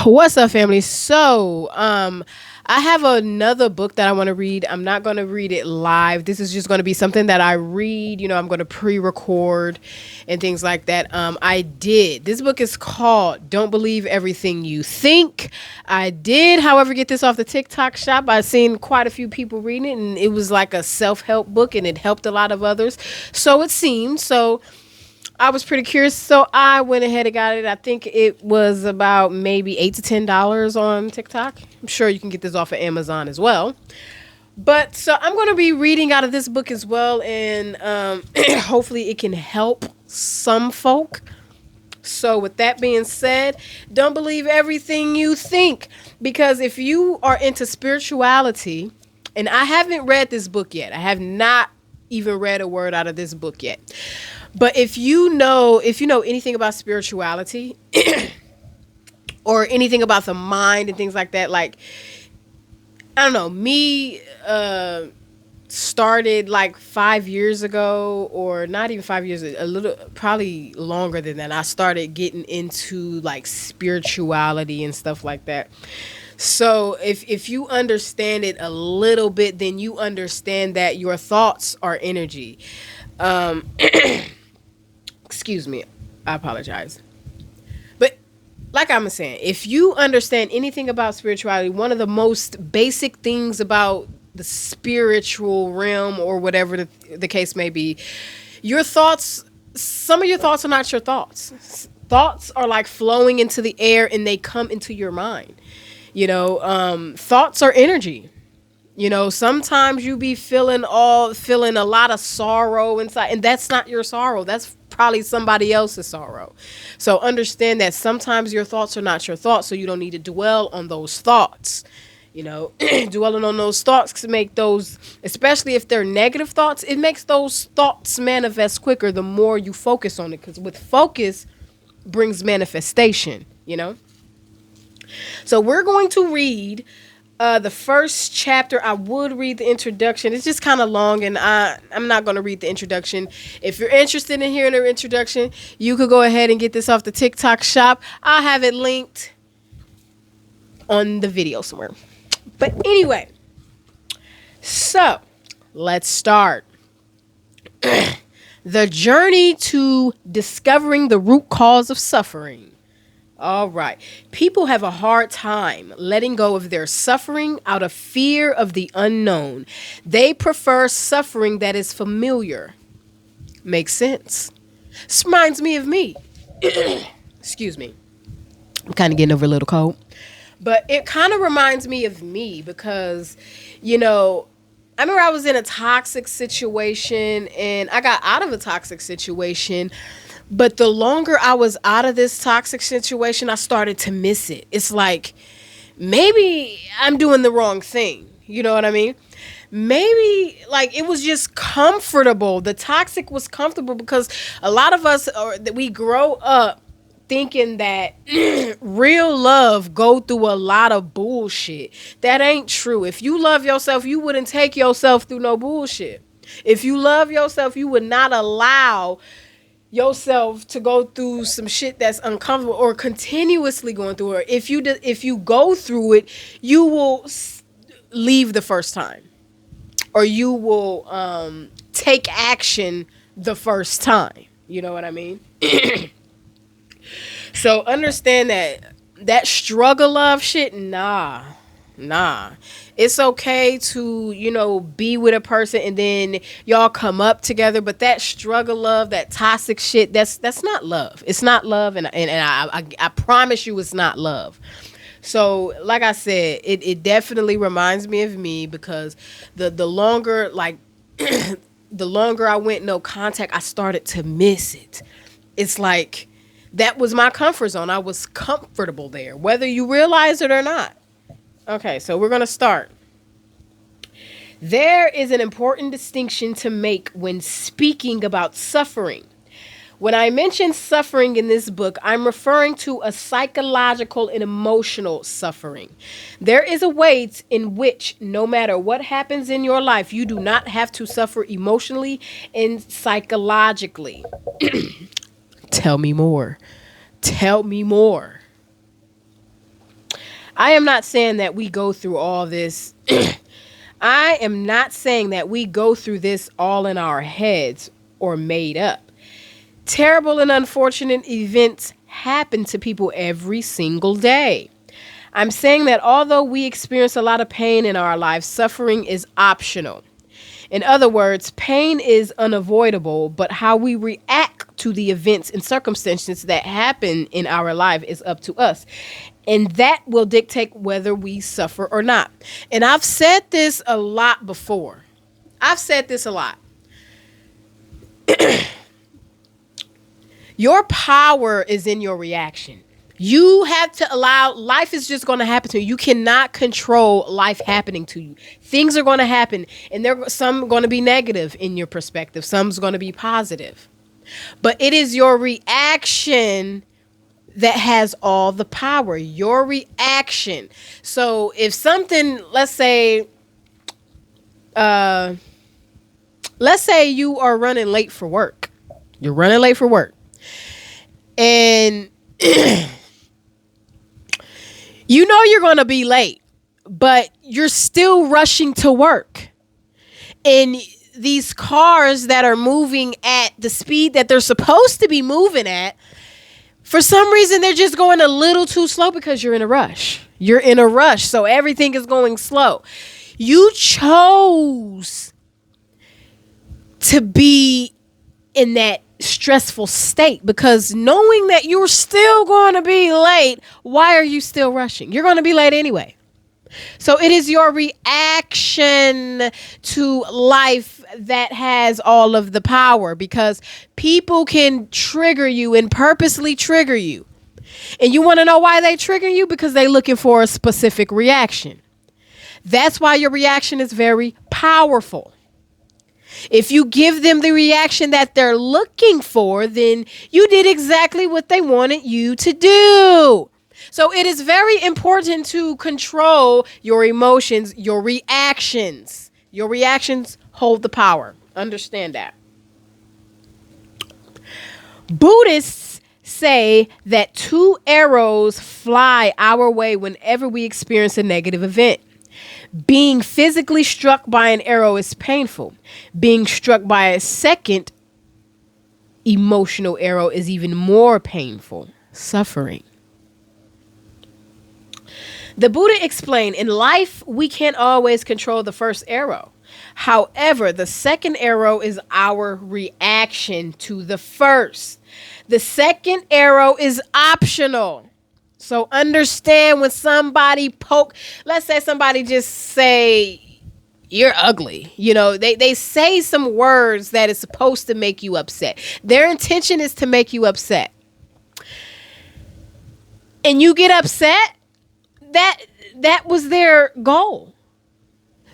What's up, family? I have another book that I want to read. I'm not going to read it live. This is just going to be something that I read. I'm going to pre-record and things like that. I did. This book is called "Don't Believe Everything You Think." I did, however, get this off the TikTok shop. I've seen quite a few people reading it, and it was like a self-help book, and it helped a lot of others. So it seemed. So I was pretty curious, so I went ahead and got it. I think it was about maybe $8 to $10 on TikTok. I'm sure you can get this off of Amazon as well. But so I'm going to be reading out of this book as well, and hopefully it can help some folk. So with that being said, don't believe everything you think, because if you are into spirituality, and I haven't read this book yet, I have not even read a word out of this book yet. But if you know anything about spirituality or anything about the mind and things like that, like, I don't know, me started like 5 years ago, or not even 5 years, a little, probably longer than that. I started getting into like spirituality and stuff like that. So if you understand it a little bit, then you understand that your thoughts are energy. Excuse me, I apologize. But like I'm saying, if you understand anything about spirituality, one of the most basic things about the spiritual realm, or whatever the case may be, your thoughts, some of your thoughts are not your thoughts. Thoughts are like flowing into the air, and they come into your mind. Thoughts are energy. Sometimes you be feeling a lot of sorrow inside, and that's not your sorrow. That's probably somebody else's sorrow. So understand that sometimes your thoughts are not your thoughts, so you don't need to dwell on those thoughts. Dwelling on those thoughts can make those, especially if they're negative thoughts, it makes those thoughts manifest quicker the more you focus on it, because with focus brings manifestation. So we're going to read the first chapter. I would read the introduction. It's just kind of long, and I'm not going to read the introduction. If you're interested in hearing the introduction, you could go ahead and get this off the TikTok shop. I'll have it linked on the video somewhere. But anyway, so let's start. The journey to discovering the root cause of suffering. All right. People have a hard time letting go of their suffering out of fear of the unknown. They prefer suffering that is familiar. Makes sense. This reminds me of me. Excuse me. I'm kind of getting over a little cold. But it kind of reminds me of me because, I remember I was in a toxic situation, and I got out of a toxic situation. But the longer I was out of this toxic situation, I started to miss it. It's like, maybe I'm doing the wrong thing. You know what I mean? Maybe like it was just comfortable. The toxic was comfortable because a lot of us that we grow up thinking that real love go through a lot of bullshit. That ain't true. If you love yourself, you wouldn't take yourself through no bullshit. If you love yourself, you would not allow yourself to go through some shit that's uncomfortable, or continuously going through it. If you go through it, you will leave the first time, or you will take action the first time. You know what I mean? So understand that struggle love shit, nah. It's okay to, be with a person and then y'all come up together, but that struggle love, that toxic shit, that's not love. It's not love, and I promise you it's not love. So, like I said, it definitely reminds me of me, because the longer, like, the longer I went no contact, I started to miss it. It's like, that was my comfort zone. I was comfortable there, whether you realize it or not. Okay, so we're going to start. There is an important distinction to make when speaking about suffering. When I mention suffering in this book, I'm referring to a psychological and emotional suffering. There is a way in which, no matter what happens in your life, you do not have to suffer emotionally and psychologically. Tell me more. Tell me more. I am not saying that we go through all this. I am not saying that we go through this all in our heads or made up. Terrible and unfortunate events happen to people every single day. I'm saying that although we experience a lot of pain in our lives, suffering is optional. In other words, pain is unavoidable, but how we react to the events and circumstances that happen in our life is up to us. And that will dictate whether we suffer or not. And I've said this a lot before. I've said this a lot. Your power is in your reaction. You have to allow, life is just going to happen to you. You cannot control life happening to you. Things are going to happen, and some going to be negative in your perspective. Some's going to be positive. But it is your reaction that has all the power. Your reaction. So if something, let's say you are running late for work. You're running late for work. And you know you're going to be late, but you're still rushing to work. And these cars that are moving at the speed that they're supposed to be moving at, for some reason, they're just going a little too slow because you're in a rush. You're in a rush, so everything is going slow. You chose to be in that stressful state because knowing that you're still going to be late, why are you still rushing? You're going to be late anyway. So it is your reaction to life that has all of the power, because people can trigger you and purposely trigger you. And you want to know why they trigger you? Because they're looking for a specific reaction. That's why your reaction is very powerful. If you give them the reaction that they're looking for, then you did exactly what they wanted you to do. So it is very important to control your emotions, your reactions. Your reactions hold the power. Understand that. Buddhists say that 2 arrows fly our way whenever we experience a negative event. Being physically struck by an arrow is painful. Being struck by a second emotional arrow is even more painful. Suffering. The Buddha explained, in life, we can't always control the first arrow. However, the second arrow is our reaction to the first. The second arrow is optional. So understand when somebody let's say somebody just say, you're ugly. You know, they say some words that is supposed to make you upset. Their intention is to make you upset. And you get upset, that was their goal.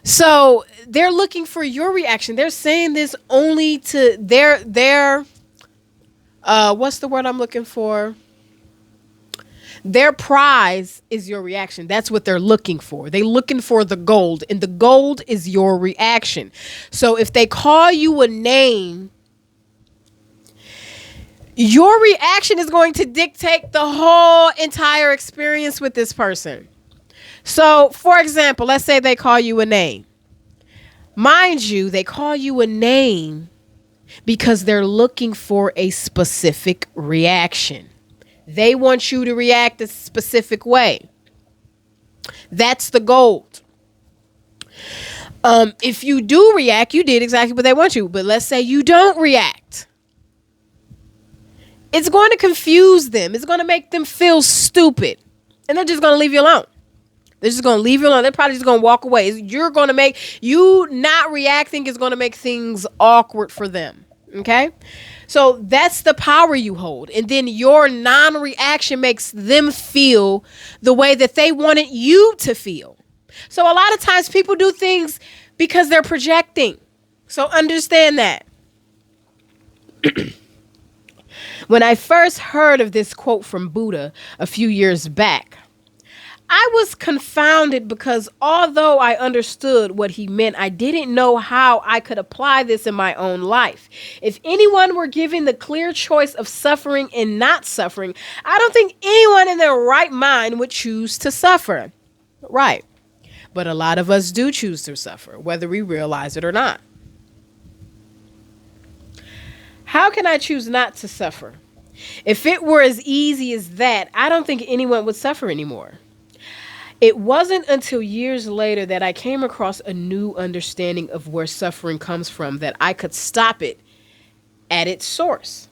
So they're looking for your reaction. They're saying this only to their what's the word I'm looking for? Their prize is your reaction. That's what they're looking for. They're looking for the gold, and the gold is your reaction. So if they call you a name, your reaction is going to dictate the whole entire experience with this person. So, for example, let's say they call you a name. Mind you, they call you a name because they're looking for a specific reaction. They want you to react a specific way. That's the gold. If you do react, you did exactly what they want you. But let's say you don't react. It's going to confuse them. It's going to make them feel stupid. And they're just going to leave you alone. They're just going to leave you alone. They're probably just going to walk away. You not reacting is going to make things awkward for them. Okay? So that's the power you hold. And then your non-reaction makes them feel the way that they wanted you to feel. So a lot of times people do things because they're projecting. So understand that. When I first heard of this quote from Buddha a few years back, I was confounded because although I understood what he meant, I didn't know how I could apply this in my own life. If anyone were given the clear choice of suffering and not suffering, I don't think anyone in their right mind would choose to suffer. Right. But a lot of us do choose to suffer, whether we realize it or not. How can I choose not to suffer? If it were as easy as that, I don't think anyone would suffer anymore. It wasn't until years later that I came across a new understanding of where suffering comes from, that I could stop it at its source.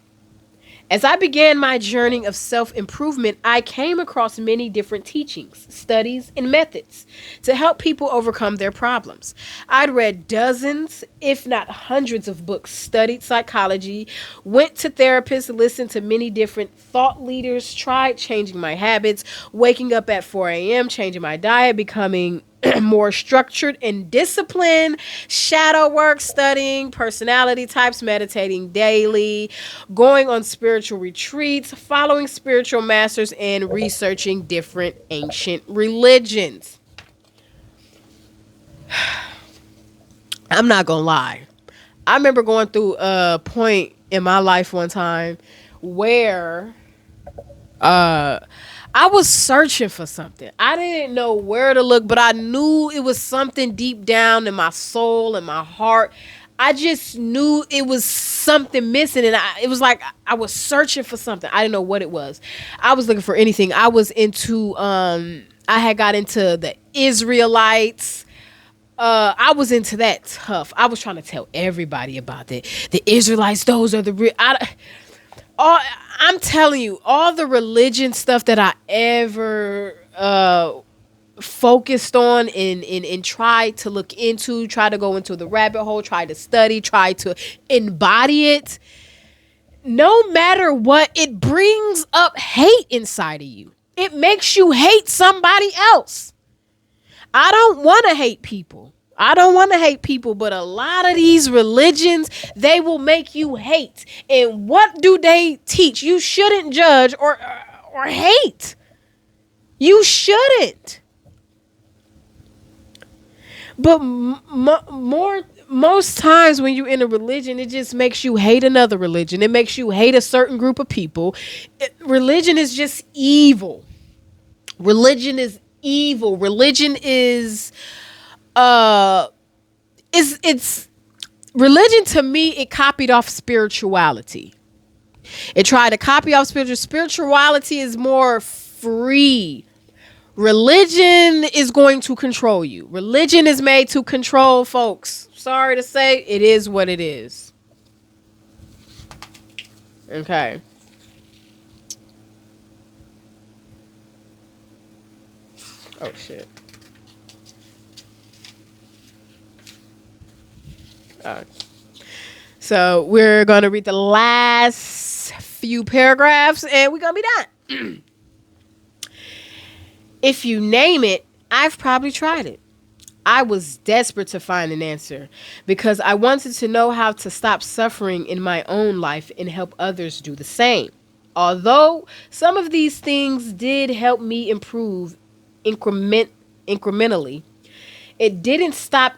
As I began my journey of self improvement, I came across many different teachings, studies, and methods to help people overcome their problems. I'd read dozens, if not hundreds, of books, studied psychology, went to therapists, listened to many different thought leaders, tried changing my habits, waking up at 4 a.m., changing my diet, becoming more structured and disciplined, shadow work, studying personality types, meditating daily, going on spiritual retreats, following spiritual masters, and researching different ancient religions. I'm not gonna lie. I remember going through a point in my life one time where I was searching for something. I didn't know where to look, but I knew it was something deep down in my soul and my heart. I just knew it was something missing, and it was like I was searching for something. I didn't know what it was. I was looking for anything. I was into. I had got into the Israelites. I was into that tough. I was trying to tell everybody about it. The Israelites, those are the real. I'm telling you, all the religion stuff that I ever focused on and tried to look into, try to go into the rabbit hole, try to study, try to embody it, no matter what, it brings up hate inside of you. It makes you hate somebody else. I don't want to hate people. But a lot of these religions, they will make you hate. And what do they teach? You shouldn't judge or hate. You shouldn't. But most times when you're in a religion, it just makes you hate another religion. It makes you hate a certain group of people. Religion is just evil. Religion is evil. Religion is it's religion to me. It copied off spirituality. It tried to copy off spirituality is more free. Religion is going to control you. Religion is made to control folks. Sorry to say, it is what it is. Okay. Oh shit. So we're going to read the last few paragraphs and we're going to be done. If you name it, I've probably tried it. I was desperate to find an answer because I wanted to know how to stop suffering in my own life and help others do the same. Although some of these things did help me improve incrementally, it didn't stop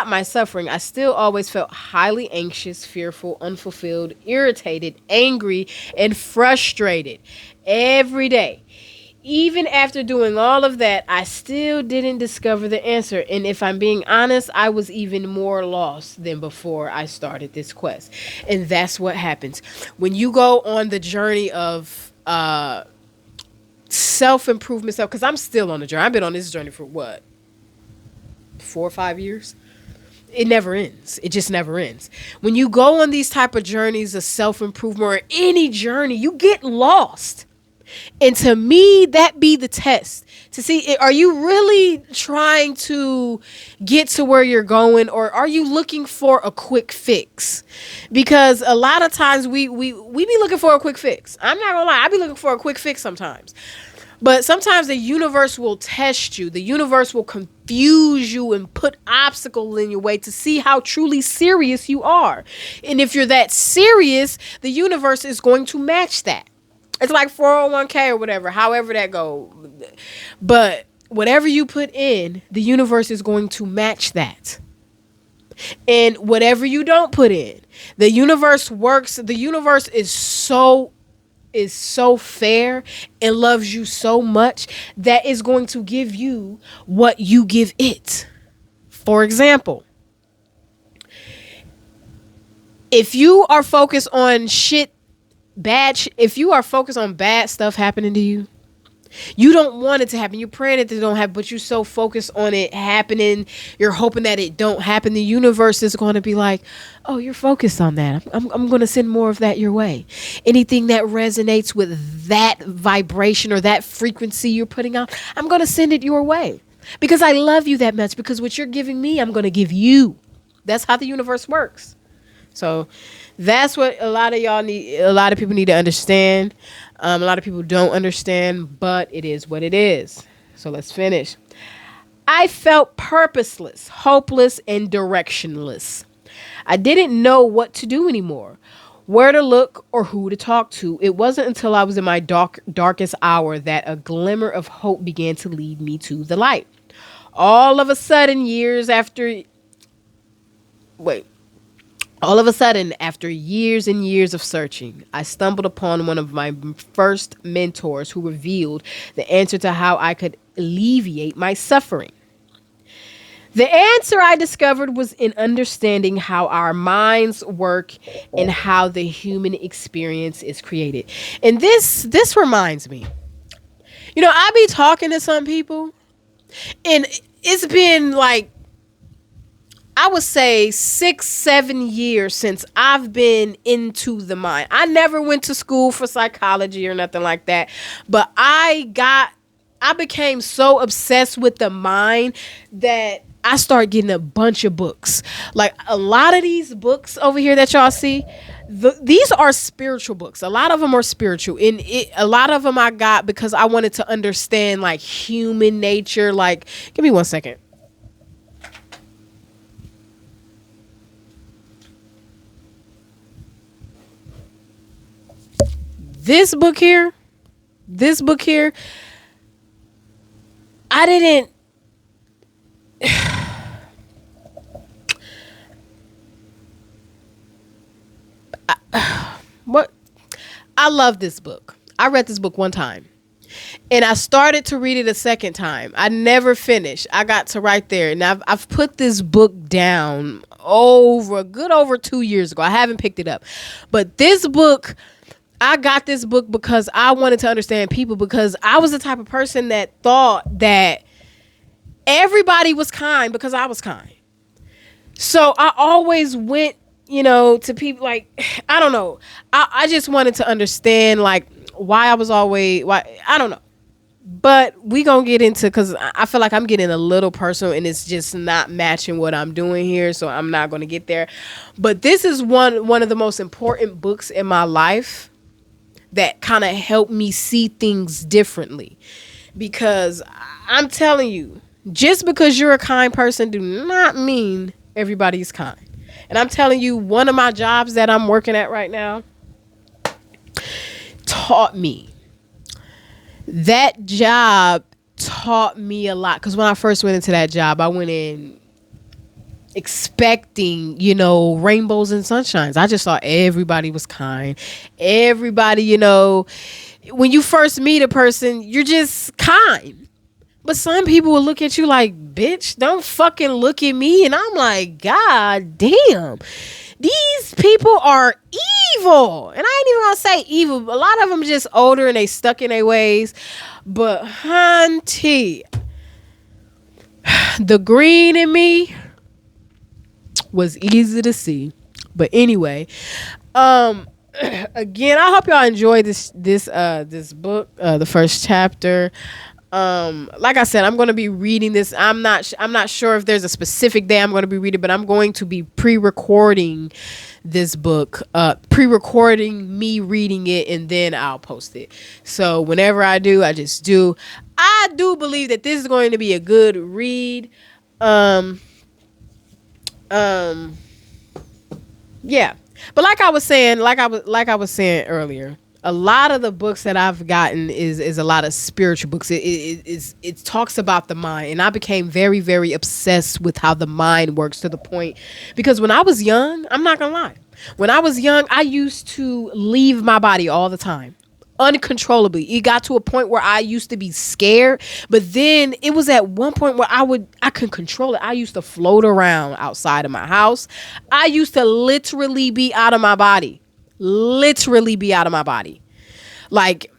my suffering. I still always felt highly anxious, fearful, unfulfilled, irritated, angry, and frustrated every day. Even after doing all of that, I still didn't discover the answer. And if I'm being honest, I was even more lost than before I started this quest. And that's what happens. When you go on the journey of self-improvement, because I'm still on the journey. I've been on this journey for what? 4 or 5 years? It never ends. It just never ends. When you go on these type of journeys of self-improvement or any journey, you get lost. And to me, that be the test to see, are you really trying to get to where you're going, or are you looking for a quick fix? Because a lot of times we be looking for a quick fix. I'm not gonna lie. I be looking for a quick fix sometimes. But sometimes the universe will test you. The universe will confuse you and put obstacles in your way to see how truly serious you are. And if you're that serious, the universe is going to match that. It's like 401k or whatever, however that go. But whatever you put in, the universe is going to match that. And whatever you don't put in, the universe works. The universe is so fair and loves you so much that it's going to give you what you give it. For example, if you are focused on if you are focused on bad stuff happening to you, you don't want it to happen. You're praying that it don't happen, but you're so focused on it happening. You're hoping that it don't happen. The universe is going to be like, oh, you're focused on that. I'm going to send more of that your way. Anything that resonates with that vibration or that frequency you're putting out, I'm going to send it your way because I love you that much. Because what you're giving me, I'm going to give you. That's how the universe works. So that's what a lot of people need to understand. A lot of people don't understand, but it is what it is. So let's finish. I felt purposeless, hopeless, and directionless. I didn't know what to do anymore, where to look or who to talk to. It wasn't until I was in my darkest hour that a glimmer of hope began to lead me to the light. All of a sudden, after years and years of searching, I stumbled upon one of my first mentors who revealed the answer to how I could alleviate my suffering. The answer I discovered was in understanding how our minds work and how the human experience is created. And this reminds me, I be talking to some people, and it's been like, I would say 6-7 years since I've been into the mind. I never went to school for psychology or nothing like that, but I became so obsessed with the mind that I started getting a bunch of books. Like a lot of these books over here that y'all see, these are spiritual books. A lot of them are spiritual, and a lot of them I got because I wanted to understand like human nature. Like, give me 1 second. This book here, I didn't. What? I love this book. I read this book one time. And I started to read it a second time. I never finished. I got to right there. And I've put this book down over 2 years ago. I haven't picked it up. But this book, I got this book because I wanted to understand people, because I was the type of person that thought that everybody was kind because I was kind. So I always went, to people like, I don't know. I just wanted to understand like why I don't know. But we gonna get into, because I feel like I'm getting a little personal and it's just not matching what I'm doing here. So I'm not gonna get there. But this is one of the most important books in my life that kind of helped me see things differently. Because I'm telling you, just because you're a kind person do not mean everybody's kind. And I'm telling you, one of my jobs that I'm working at right now taught me. That job taught me a lot. Because when I first went into that job, I went in expecting, rainbows and sunshines. I just thought everybody was kind. Everybody, when you first meet a person, you're just kind. But some people will look at you like, bitch, don't fucking look at me. And I'm like, God damn, these people are evil. And I ain't even gonna say evil. A lot of them just older and they stuck in their ways. But hunty, the green in me was easy to see. But anyway, again, I hope y'all enjoy this book, the first chapter. Like I said, I'm going to be reading this. I'm not sure if there's a specific day I'm going to be reading, but I'm going to be pre-recording this book, pre-recording me reading it, and then I'll post it. So whenever I do, I just do. I do believe that this is going to be a good read. Yeah. But like I was saying earlier, a lot of the books that I've gotten is a lot of spiritual books. It talks about the mind, and I became very, very obsessed with how the mind works to the point because when I was young, I'm not gonna lie, when I was young, I used to leave my body all the time. Uncontrollably. It got to a point where I used to be scared, but then it was at one point where I could control it. I used to float around outside of my house. I used to literally be out of my body. Literally be out of my body. Like,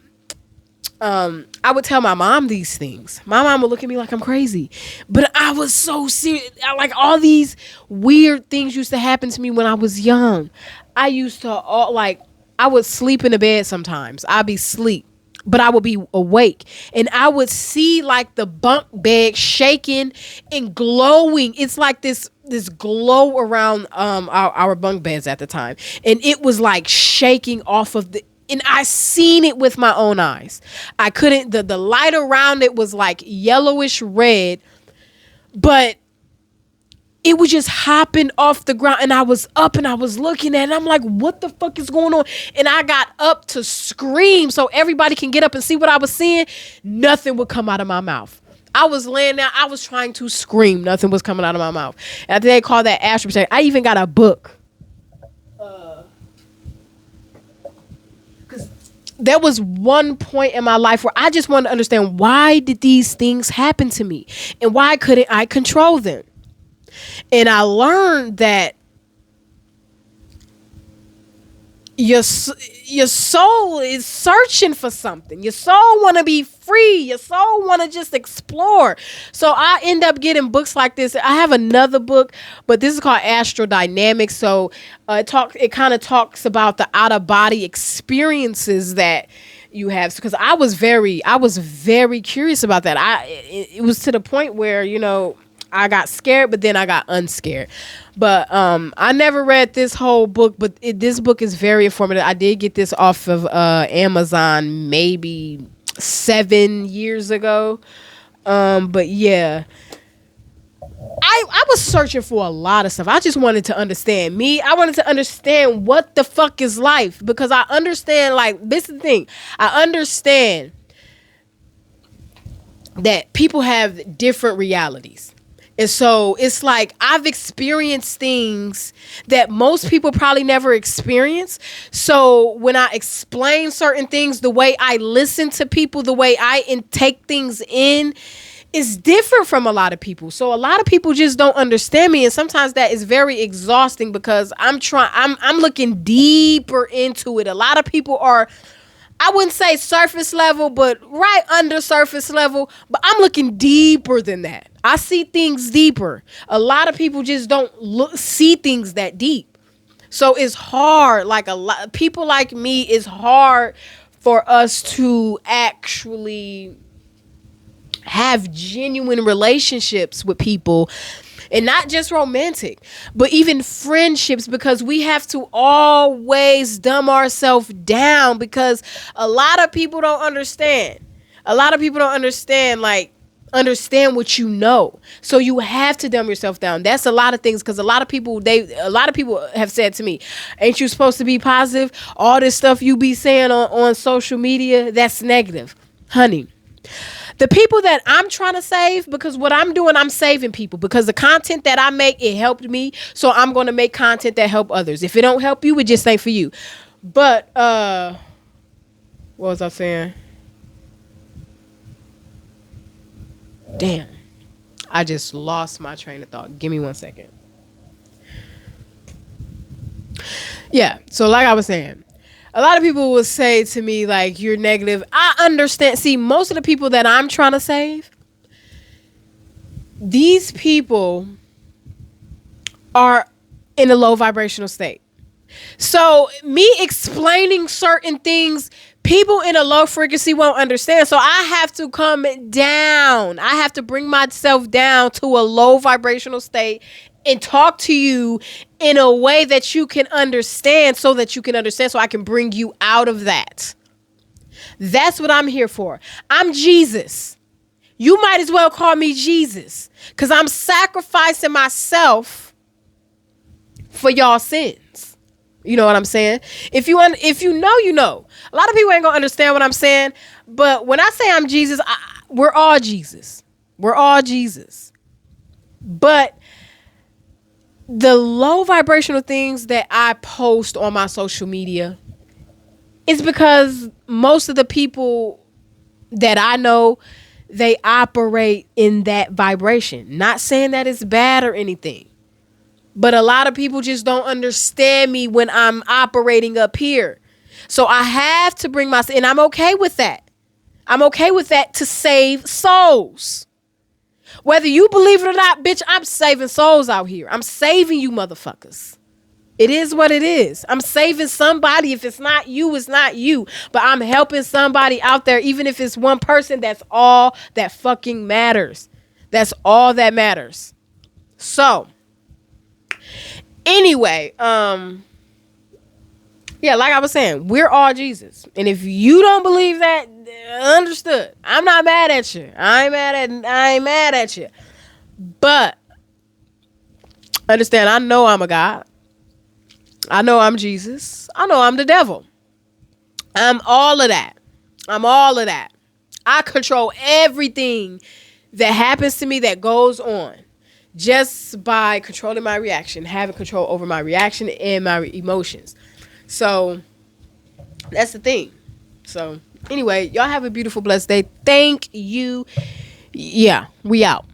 I would tell my mom these things. My mom would look at me like I'm crazy. But I was so serious. Like, all these weird things used to happen to me when I was young. I used to, I would sleep in the bed sometimes. I'd be asleep, but I would be awake. And I would see, like, the bunk bed shaking and glowing. It's like this glow around our bunk beds at the time. And it was, like, shaking off of and I seen it with my own eyes. I couldn't, the light around it was like yellowish red, but it was just hopping off the ground, and I was up and I was looking at it, and I'm like, what the fuck is going on? And I got up to scream so everybody can get up and see what I was seeing. Nothing would come out of my mouth. I was laying there, I was trying to scream. Nothing was coming out of my mouth. And I think they call that astral projection. I even got a book. There was one point in my life where I just wanted to understand, why did these things happen to me? And why couldn't I control them? And I learned that your soul is searching for something. Your soul want to be free. Your soul want to just explore. So I end up getting books like this. I have another book, but this is called Astral Dynamics. So it kind of talks about the out of body experiences that you have, because I was very curious about that. It was to the point where, I got scared, but then I got unscared. But I never read this whole book, but this book is very informative. I did get this off of Amazon maybe 7 years ago. But yeah, I was searching for a lot of stuff. I just wanted to understand me. I wanted to understand what the fuck is life, because I understand, like, this is the thing. I understand that people have different realities. And so it's like I've experienced things that most people probably never experience. So when I explain certain things, the way I listen to people, the way I take things in is different from a lot of people. So a lot of people just don't understand me. And sometimes that is very exhausting because I'm looking deeper into it. A lot of people are, I wouldn't say surface level, but right under surface level. But I'm looking deeper than that. I see things deeper. A lot of people just don't see things that deep. So it's hard. Like a lot people like me, it's hard for us to actually have genuine relationships with people. And not just romantic, but even friendships, because we have to always dumb ourselves down, because a lot of people don't understand. A lot of people don't understand, understand what you know. So you have to dumb yourself down. That's a lot of things, because a lot of people have said to me, ain't you supposed to be positive? All this stuff you be saying on social media, that's negative. Honey, the people that I'm trying to save, because what I'm doing, I'm saving people, because the content that I make, it helped me. So I'm going to make content that help others. If it don't help you, it just ain't for you. But, what was I saying? Damn. I just lost my train of thought. Give me 1 second. Yeah. So like I was saying, a lot of people will say to me, like, you're negative. I understand. See, most of the people that I'm trying to save, these people are in a low vibrational state. So me explaining certain things, people in a low frequency won't understand. So I have to come down. I have to bring myself down to a low vibrational state and talk to you in a way that you can understand, so I can bring you out of that. That's what I'm here for. I'm Jesus. You might as well call me Jesus, because I'm sacrificing myself for y'all sins. You know what I'm saying? If you know, you know. A lot of people ain't gonna understand what I'm saying, but when I say I'm Jesus, we're all Jesus. We're all Jesus. But the low vibrational things that I post on my social media is because most of the people that I know, they operate in that vibration. Not saying that it's bad or anything. But a lot of people just don't understand me when I'm operating up here. So I have to bring myself, and I'm okay with that. I'm okay with that to save souls. Whether you believe it or not, bitch, I'm saving souls out here. I'm saving you motherfuckers. It is what it is. I'm saving somebody. If it's not you, it's not you. But I'm helping somebody out there, even if it's one person. That's all that fucking matters. That's all that matters. So, anyway, yeah, like I was saying, we're all Jesus. And if you don't believe that, understood. I'm not mad at you. I ain't mad at you. But understand, I know I'm a God. I know I'm Jesus. I know I'm the devil. I'm all of that. I'm all of that. I control everything that happens to me, that goes on, just by controlling my reaction, having control over my reaction and my emotions. So that's the thing. So anyway, y'all have a beautiful, blessed day. Thank you. Yeah, we out.